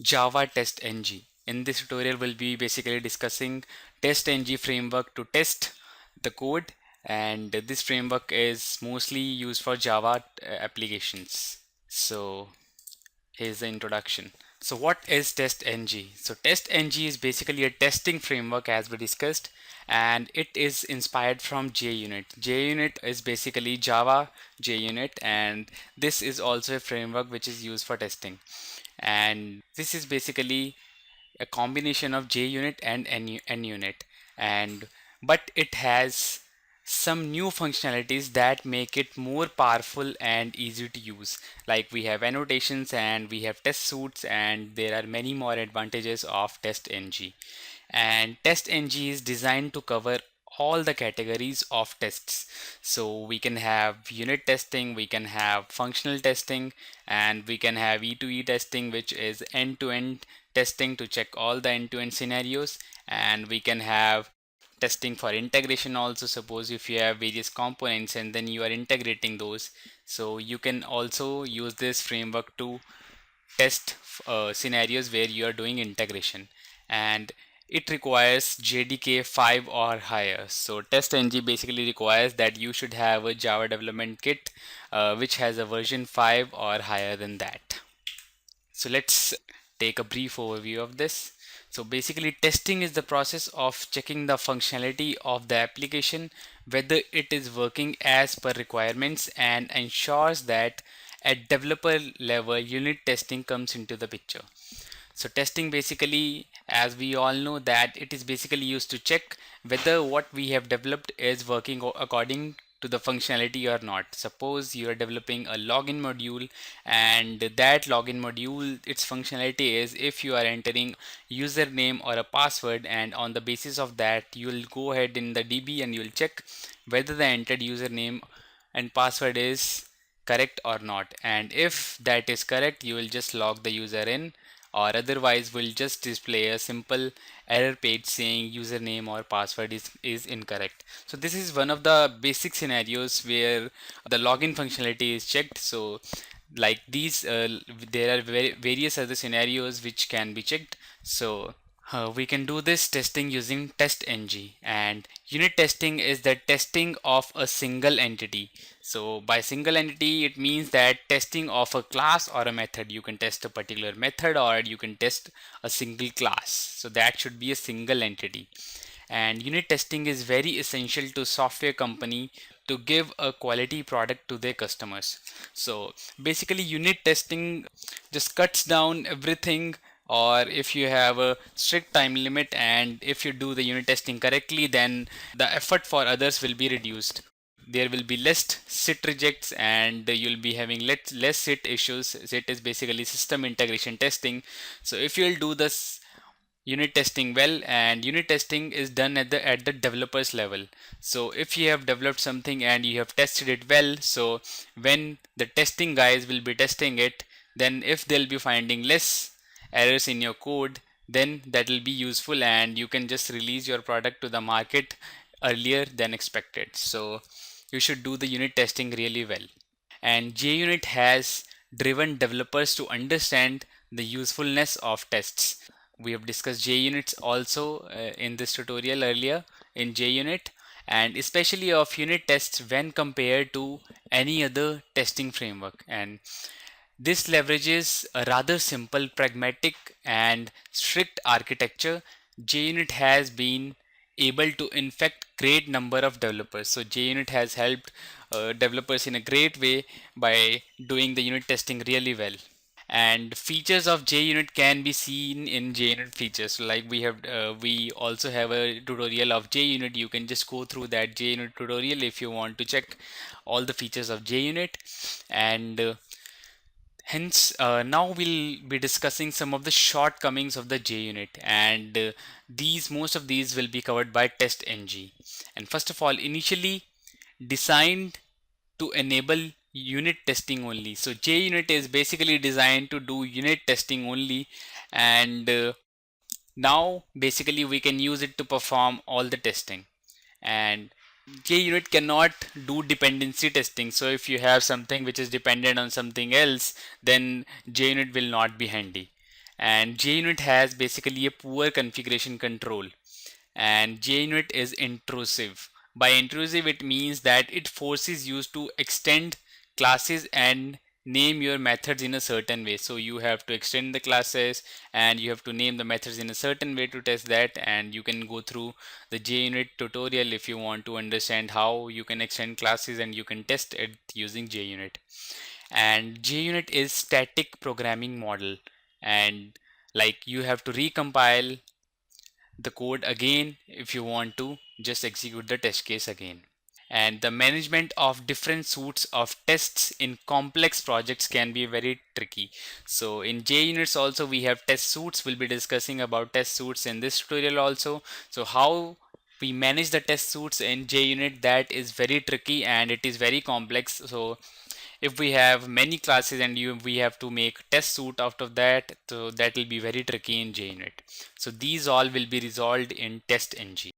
Java TestNG. In this tutorial, we'll be basically discussing TestNG framework to test the code, and this framework is mostly used for Java applications. So here's the introduction. So what is TestNG? So TestNG is basically a testing framework as we discussed, and it is inspired from JUnit. JUnit is basically Java JUnit, and this is also a framework which is used for testing. And this is basically a combination of JUnit and NUnit, and but it has some new functionalities that make it more powerful and easy to use. Like we have annotations and we have test suites, and there are many more advantages of TestNG. And TestNG is designed to cover all the categories of tests. So we can have unit testing, we can have functional testing, and we can have E2E testing, which is end-to-end testing to check all the end-to-end scenarios. And we can have testing for integration also. Suppose if you have various components and then you are integrating those, so you can also use this framework to test scenarios where you are doing integration. And it requires JDK 5 or higher. So TestNG basically requires that you should have a Java development kit which has a version 5 or higher than that. So let's take a brief overview of this. So basically, testing is the process of checking the functionality of the application, whether it is working as per requirements, and ensures that at developer level, unit testing comes into the picture. So testing basically, as we all know, that it is basically used to check whether what we have developed is working according to the functionality or not. Suppose you are developing a login module, and that login module, its functionality is if you are entering username or a password, and on the basis of that you will go ahead in the DB and you will check whether the entered username and password is correct or not. And if that is correct, you will just log the user in, or otherwise will just display a simple error page saying username or password is incorrect. So this is one of the basic scenarios where the login functionality is checked. So like these there are various other scenarios which can be checked. So we can do this testing using TestNG, and unit testing is the testing of a single entity. So by single entity, it means that testing of a class or a method. You can test a particular method or you can test a single class. So that should be a single entity. And unit testing is very essential to software company to give a quality product to their customers. So basically unit testing just cuts down everything, or if you have a strict time limit and if you do the unit testing correctly, then the effort for others will be reduced. There will be less sit rejects, and you'll be having less sit issues. Sit is basically system integration testing. So if you'll do this unit testing well, and unit testing is done at the developers level. So if you have developed something and you have tested it well, so when the testing guys will be testing it, then if they'll be finding less errors in your code, then that will be useful and you can just release your product to the market earlier than expected. So you should do the unit testing really well. And JUnit has driven developers to understand the usefulness of tests. We have discussed JUnits also in this tutorial earlier in JUnit, and especially of unit tests when compared to any other testing framework. And this leverages a rather simple, pragmatic, and strict architecture. JUnit has been able to infect great number of developers. So JUnit has helped developers in a great way by doing the unit testing really well. And features of JUnit can be seen in JUnit features. So like we also have a tutorial of JUnit. You can just go through that JUnit tutorial if you want to check all the features of JUnit. And hence, now we'll be discussing some of the shortcomings of the JUnit, and these most of these will be covered by TestNG. And first of all, initially designed to enable unit testing only. So JUnit is basically designed to do unit testing only, and now basically we can use it to perform all the testing. And JUnit cannot do dependency testing. So if you have something which is dependent on something else, then JUnit will not be handy. And JUnit has basically a poor configuration control, and JUnit is intrusive. By intrusive, it means that it forces you to extend classes and name your methods in a certain way. So you have to extend the classes and you have to name the methods in a certain way to test that. And you can go through the JUnit tutorial if you want to understand how you can extend classes and you can test it using JUnit. And JUnit is static programming model, and like you have to recompile the code again if you want to just execute the test case again. And the management of different suites of tests in complex projects can be very tricky. So in JUnits also we have test suites. We'll be discussing about test suites in this tutorial also. So how we manage the test suites in JUnit, that is very tricky and it is very complex. So if we have many classes and we have to make test suite out of that, so that will be very tricky in JUnit. So these all will be resolved in TestNG.